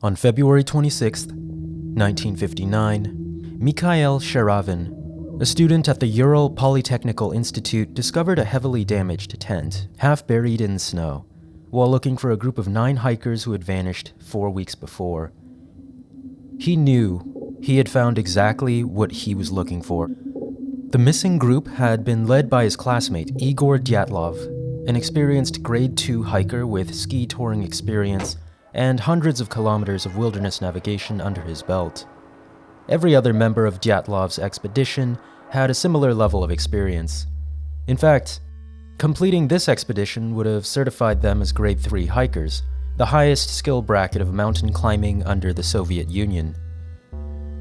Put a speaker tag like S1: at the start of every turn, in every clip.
S1: On February 26, 1959, Mikhail Sharavin, a student at the Ural Polytechnical Institute, discovered a heavily damaged tent, half buried in snow, while looking for a group of 9 hikers who had vanished 4 weeks before. He knew he had found exactly what he was looking for. The missing group had been led by his classmate, Igor Dyatlov, an experienced grade 2 hiker with ski touring experience and hundreds of kilometers of wilderness navigation under his belt. Every other member of Dyatlov's expedition had a similar level of experience. In fact, completing this expedition would have certified them as grade 3 hikers, the highest skill bracket of mountain climbing under the Soviet Union.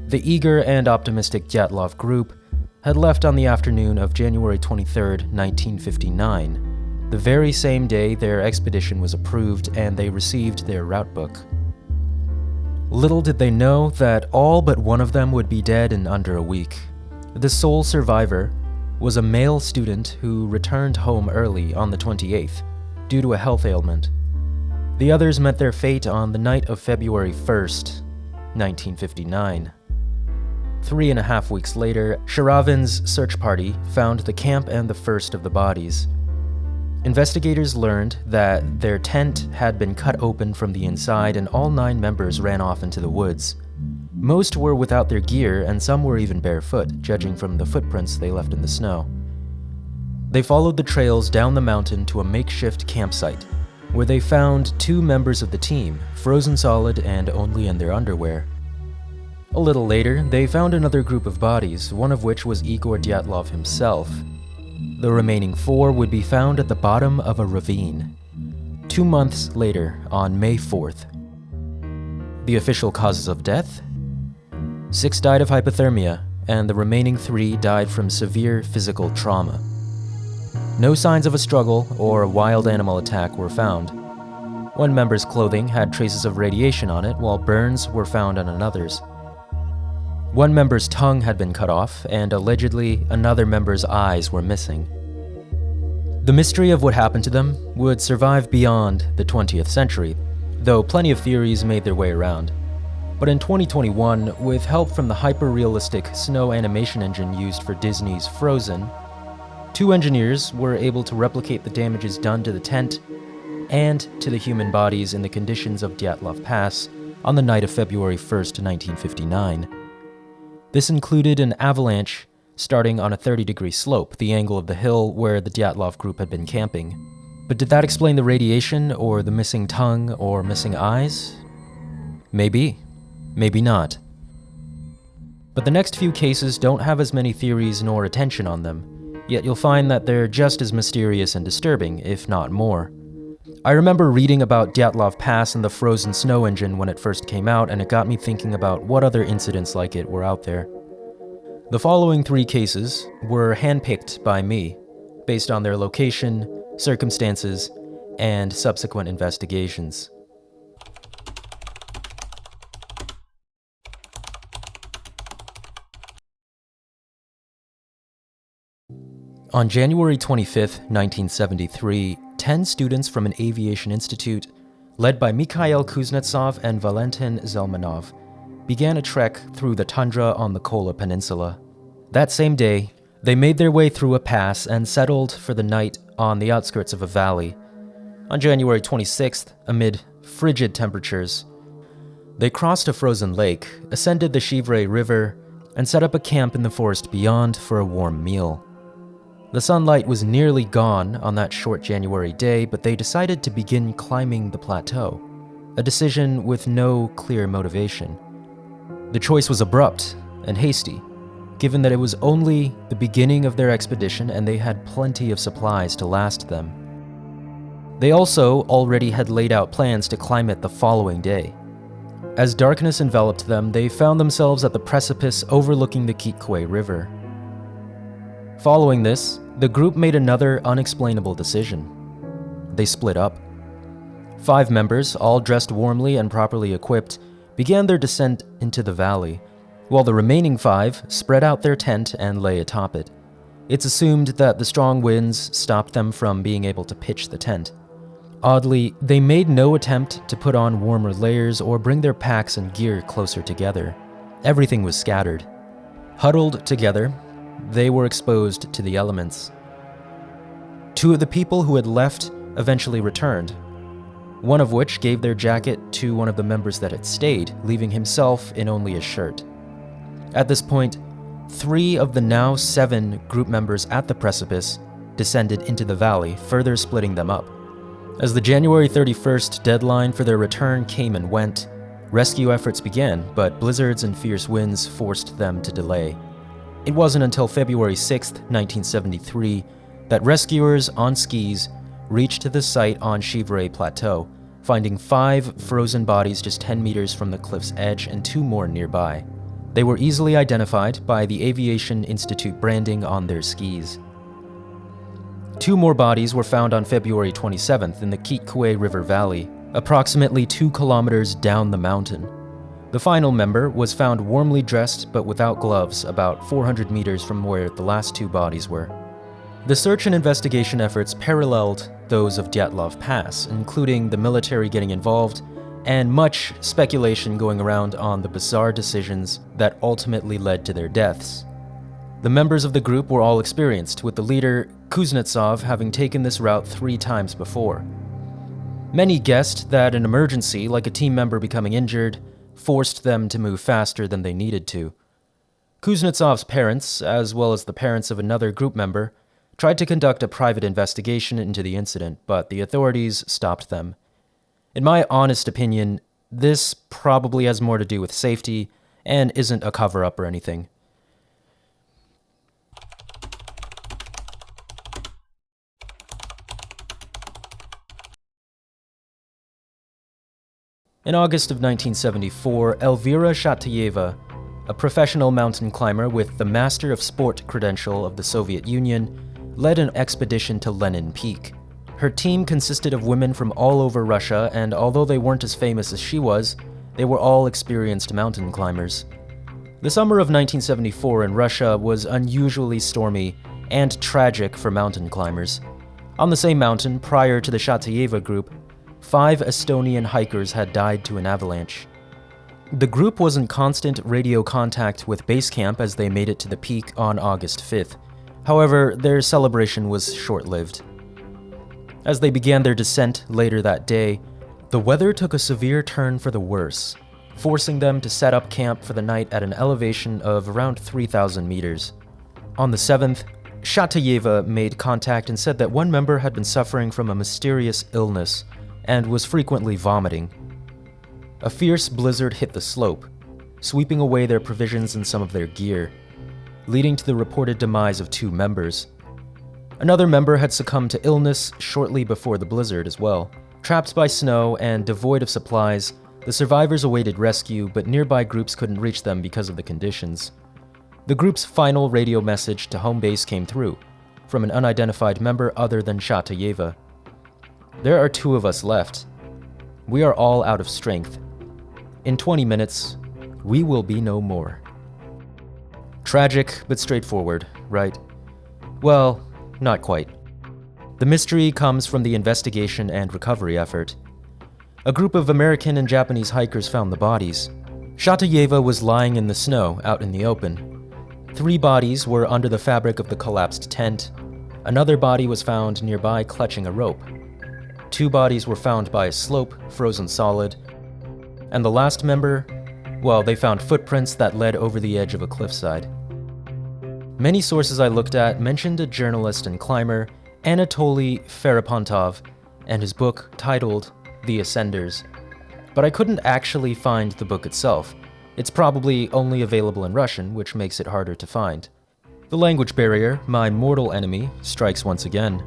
S1: The eager and optimistic Dyatlov group had left on the afternoon of January 23, 1959, the very same day their expedition was approved and they received their route book. Little did they know that all but one of them would be dead in under a week. The sole survivor was a male student who returned home early on the 28th due to a health ailment. The others met their fate on the night of February 1st, 1959. 3.5 weeks later, Sharavin's search party found the camp and the first of the bodies. Investigators learned that their tent had been cut open from the inside and all 9 members ran off into the woods. Most were without their gear and some were even barefoot, judging from the footprints they left in the snow. They followed the trails down the mountain to a makeshift campsite, where they found 2 members of the team, frozen solid and only in their underwear. A little later, they found another group of bodies, one of which was Igor Dyatlov himself. The remaining 4 would be found at the bottom of a ravine. 2 months later, on May 4th. The official causes of death? 6 died of hypothermia, and the remaining 3 died from severe physical trauma. No signs of a struggle or a wild animal attack were found. One member's clothing had traces of radiation on it, while burns were found on another's. One member's tongue had been cut off, and allegedly another member's eyes were missing. The mystery of what happened to them would survive beyond the 20th century, though plenty of theories made their way around. But in 2021, with help from the hyper-realistic snow animation engine used for Disney's Frozen, 2 engineers were able to replicate the damages done to the tent and to the human bodies in the conditions of Dyatlov Pass on the night of February 1st, 1959. This included an avalanche starting on a 30-degree slope, the angle of the hill where the Dyatlov group had been camping. But did that explain the radiation, or the missing tongue, or missing eyes? Maybe. Maybe not. But the next few cases don't have as many theories nor attention on them, yet you'll find that they're just as mysterious and disturbing, if not more. I remember reading about Dyatlov Pass and the frozen snow engine when it first came out, and it got me thinking about what other incidents like it were out there. The following 3 cases were handpicked by me, based on their location, circumstances, and subsequent investigations. On January 25, 1973, 10 students from an aviation institute, led by Mikhail Kuznetsov and Valentin Zelmanov, began a trek through the tundra on the Kola Peninsula. That same day, they made their way through a pass and settled for the night on the outskirts of a valley. On January 26th, amid frigid temperatures, they crossed a frozen lake, ascended the Chivruay River, and set up a camp in the forest beyond for a warm meal. The sunlight was nearly gone on that short January day, but they decided to begin climbing the plateau, a decision with no clear motivation. The choice was abrupt and hasty, given that it was only the beginning of their expedition and they had plenty of supplies to last them. They also already had laid out plans to climb it the following day. As darkness enveloped them, they found themselves at the precipice overlooking the Chivruay River. Following this, the group made another unexplainable decision. They split up. 5 members, all dressed warmly and properly equipped, began their descent into the valley, while the remaining 5 spread out their tent and lay atop it. It's assumed that the strong winds stopped them from being able to pitch the tent. Oddly, they made no attempt to put on warmer layers or bring their packs and gear closer together. Everything was scattered. Huddled together, they were exposed to the elements. Two of the people who had left eventually returned, one of which gave their jacket to one of the members that had stayed, leaving himself in only a shirt. At this point, 3 of the now 7 group members at the precipice descended into the valley, further splitting them up. As the January 31st deadline for their return came and went, rescue efforts began, but blizzards and fierce winds forced them to delay. It wasn't until February 6, 1973, that rescuers on skis reached the site on Chivruay Plateau, finding 5 frozen bodies just 10 meters from the cliff's edge and 2 more nearby. They were easily identified by the Aviation Institute branding on their skis. 2 more bodies were found on February 27th in the Chivruay River Valley, approximately 2 kilometers down the mountain. The final member was found warmly dressed but without gloves about 400 meters from where the last 2 bodies were. The search and investigation efforts paralleled those of Dyatlov Pass, including the military getting involved and much speculation going around on the bizarre decisions that ultimately led to their deaths. The members of the group were all experienced, with the leader, Kuznetsov, having taken this route 3 times before. Many guessed that an emergency, like a team member becoming injured, forced them to move faster than they needed to. Kuznetsov's parents, as well as the parents of another group member, tried to conduct a private investigation into the incident, but the authorities stopped them. In my honest opinion, this probably has more to do with safety and isn't a cover-up or anything. In August of 1974, Elvira Shatayeva, a professional mountain climber with the Master of Sport credential of the Soviet Union, led an expedition to Lenin Peak. Her team consisted of women from all over Russia, and although they weren't as famous as she was, they were all experienced mountain climbers. The summer of 1974 in Russia was unusually stormy and tragic for mountain climbers. On the same mountain, prior to the Shatayeva group, 5 Estonian hikers had died to an avalanche. The group was in constant radio contact with base camp as they made it to the peak on August 5th. However, their celebration was short-lived. As they began their descent later that day, the weather took a severe turn for the worse, forcing them to set up camp for the night at an elevation of around 3,000 meters. On the 7th, Shatayeva made contact and said that one member had been suffering from a mysterious illness and was frequently vomiting. A fierce blizzard hit the slope, sweeping away their provisions and some of their gear, leading to the reported demise of 2 members. Another member had succumbed to illness shortly before the blizzard as well. Trapped by snow and devoid of supplies, the survivors awaited rescue, but nearby groups couldn't reach them because of the conditions. The group's final radio message to home base came through, from an unidentified member other than Shatayeva. "There are 2 of us left. We are all out of strength. In 20 minutes, we will be no more." Tragic, but straightforward, right? Well, not quite. The mystery comes from the investigation and recovery effort. A group of American and Japanese hikers found the bodies. Shatayeva was lying in the snow out in the open. 3 bodies were under the fabric of the collapsed tent. Another body was found nearby clutching a rope. 2 bodies were found by a slope, frozen solid. And the last member, well, they found footprints that led over the edge of a cliffside. Many sources I looked at mentioned a journalist and climber, Anatoly Ferapontov, and his book titled The Ascenders. But I couldn't actually find the book itself. It's probably only available in Russian, which makes it harder to find. The language barrier, my mortal enemy, strikes once again.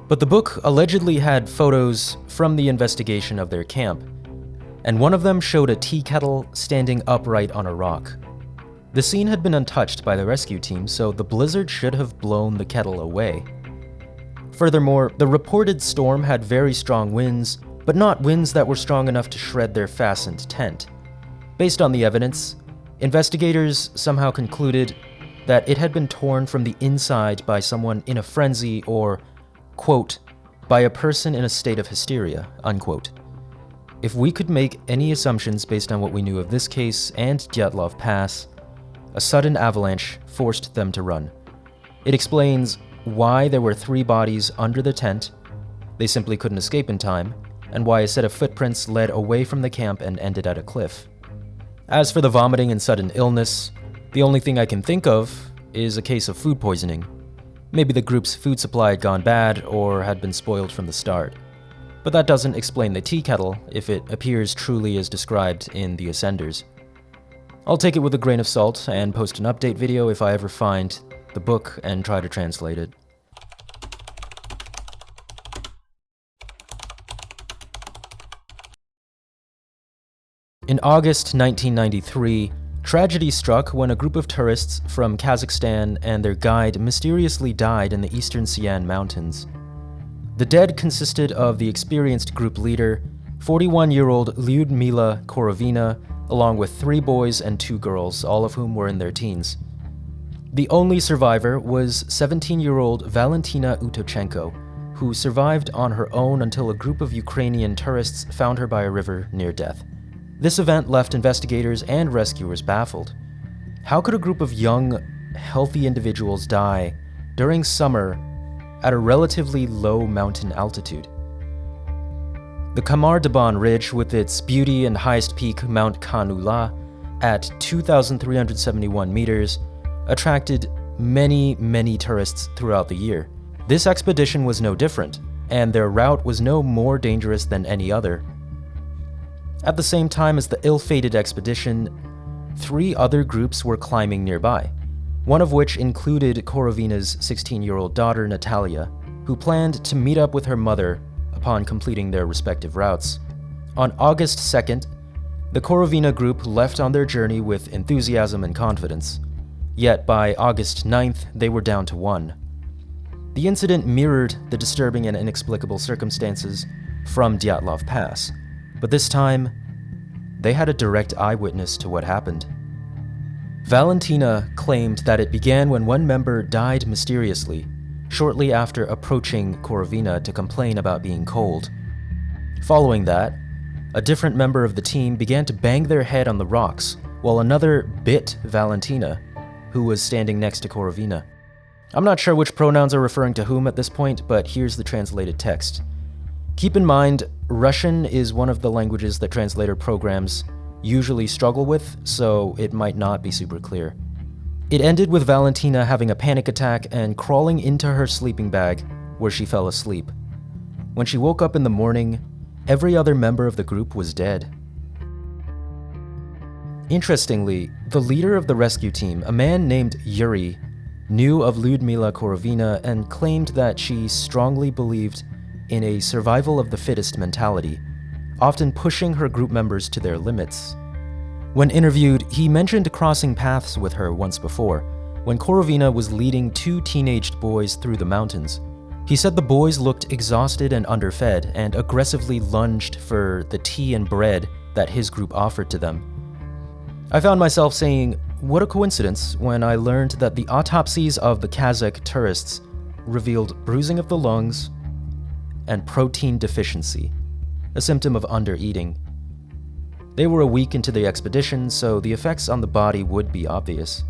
S1: But the book allegedly had photos from the investigation of their camp, and one of them showed a tea kettle standing upright on a rock. The scene had been untouched by the rescue team, so the blizzard should have blown the kettle away. Furthermore, the reported storm had very strong winds, but not winds that were strong enough to shred their fastened tent. Based on the evidence, investigators somehow concluded that it had been torn from the inside by someone in a frenzy or, quote, by a person in a state of hysteria, unquote. If we could make any assumptions based on what we knew of this case and Dyatlov Pass, a sudden avalanche forced them to run. It explains why there were 3 bodies under the tent, they simply couldn't escape in time, and why a set of footprints led away from the camp and ended at a cliff. As for the vomiting and sudden illness, the only thing I can think of is a case of food poisoning. Maybe the group's food supply had gone bad or had been spoiled from the start. But that doesn't explain the tea kettle if it appears truly as described in the Ascenders. I'll take it with a grain of salt and post an update video if I ever find the book and try to translate it. In August 1993, tragedy struck when a group of tourists from Kazakhstan and their guide mysteriously died in the eastern Sian Mountains. The dead consisted of the experienced group leader, 41-year-old Lyudmila Korovina, along with 3 boys and 2 girls, all of whom were in their teens. The only survivor was 17-year-old Valentina Utochenko, who survived on her own until a group of Ukrainian tourists found her by a river near death. This event left investigators and rescuers baffled. How could a group of young, healthy individuals die during summer at a relatively low mountain altitude? The Kamar-Daban Ridge, with its beauty and highest peak, Mount Khan-Ula, at 2,371 meters, attracted many tourists throughout the year. This expedition was no different, and their route was no more dangerous than any other. At the same time as the ill-fated expedition, 3 other groups were climbing nearby, one of which included Korovina's 16-year-old daughter, Natalia, who planned to meet up with her mother upon completing their respective routes. On August 2nd, the Korovina group left on their journey with enthusiasm and confidence. Yet by August 9th, they were down to 1. The incident mirrored the disturbing and inexplicable circumstances from Dyatlov Pass, but this time, they had a direct eyewitness to what happened. Valentina claimed that it began when one member died mysteriously, shortly after approaching Korovina to complain about being cold. Following that, a different member of the team began to bang their head on the rocks, while another bit Valentina, who was standing next to Korovina. I'm not sure which pronouns are referring to whom at this point, but here's the translated text. Keep in mind, Russian is one of the languages that translator programs usually struggle with, so it might not be super clear. It ended with Valentina having a panic attack and crawling into her sleeping bag, where she fell asleep. When she woke up in the morning, every other member of the group was dead. Interestingly, the leader of the rescue team, a man named Yuri, knew of Lyudmila Korovina and claimed that she strongly believed in a survival of the fittest mentality, often pushing her group members to their limits. When interviewed, he mentioned crossing paths with her once before, when Korovina was leading 2 teenaged boys through the mountains. He said the boys looked exhausted and underfed and aggressively lunged for the tea and bread that his group offered to them. I found myself saying, what a coincidence, when I learned that the autopsies of the Kazakh tourists revealed bruising of the lungs and protein deficiency, a symptom of undereating. They were a week into the expedition, so the effects on the body would be obvious.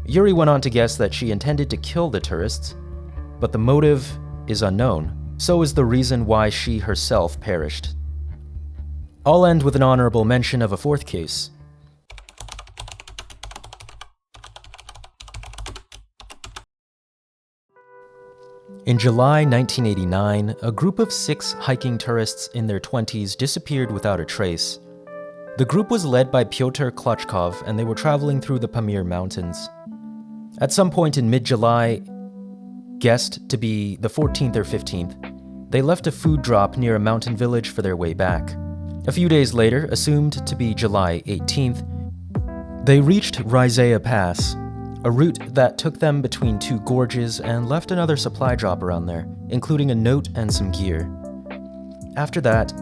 S1: Yuri went on to guess that she intended to kill the tourists, but the motive is unknown. So is the reason why she herself perished. I'll end with an honorable mention of a 4th case. In July 1989, a group of 6 hiking tourists in their 20s disappeared without a trace. The group was led by Pyotr Klochkov, and they were traveling through the Pamir Mountains. At some point in mid-July, guessed to be the 14th or 15th, they left a food drop near a mountain village for their way back. A few days later, assumed to be July 18th, they reached Ural Pass, a route that took them between 2 gorges and left another supply drop around there, including a note and some gear. After that,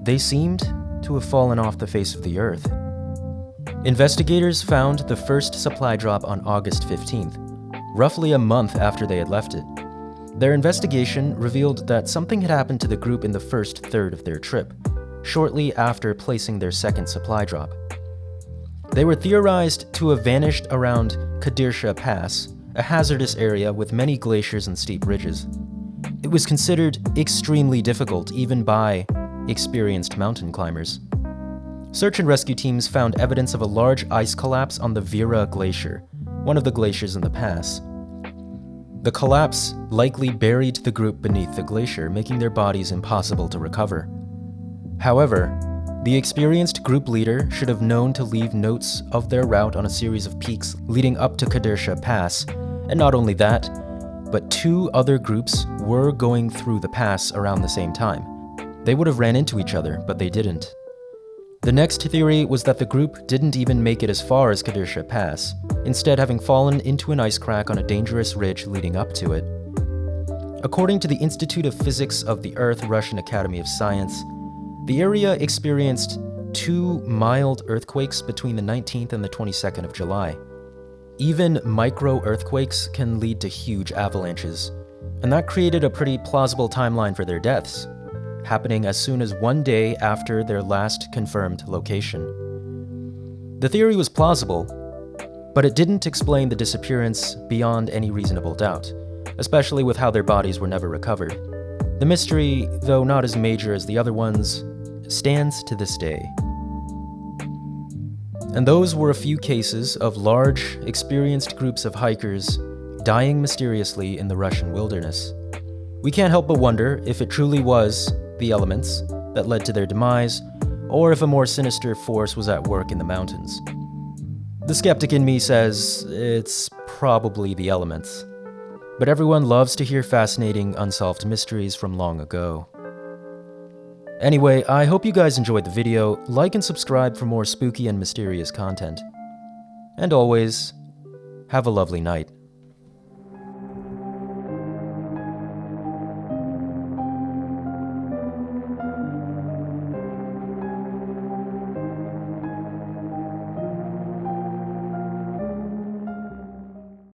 S1: they seemed to have fallen off the face of the earth. Investigators found the first supply drop on August 15th, roughly a month after they had left it. Their investigation revealed that something had happened to the group in the first third of their trip, shortly after placing their second supply drop. They were theorized to have vanished around Ural Pass, a hazardous area with many glaciers and steep ridges. It was considered extremely difficult even by experienced mountain climbers. Search and rescue teams found evidence of a large ice collapse on the Vera Glacier, one of the glaciers in the pass. The collapse likely buried the group beneath the glacier, making their bodies impossible to recover. However, the experienced group leader should have known to leave notes of their route on a series of peaks leading up to Ural Pass, and not only that, but 2 other groups were going through the pass around the same time. They would have ran into each other, but they didn't. The next theory was that the group didn't even make it as far as Ural Pass, instead having fallen into an ice crack on a dangerous ridge leading up to it. According to the Institute of Physics of the Earth Russian Academy of Science, the area experienced 2 mild earthquakes between the 19th and the 22nd of July. Even micro-earthquakes can lead to huge avalanches, and that created a pretty plausible timeline for their deaths, happening as soon as 1 day after their last confirmed location. The theory was plausible, but it didn't explain the disappearance beyond any reasonable doubt, especially with how their bodies were never recovered. The mystery, though not as major as the other ones, stands to this day. And those were a few cases of large, experienced groups of hikers dying mysteriously in the Russian wilderness. We can't help but wonder if it truly was the elements that led to their demise, or if a more sinister force was at work in the mountains. The skeptic in me says it's probably the elements. But everyone loves to hear fascinating, unsolved mysteries from long ago. Anyway, I hope you guys enjoyed the video. Like and subscribe for more spooky and mysterious content. And always, have a lovely night.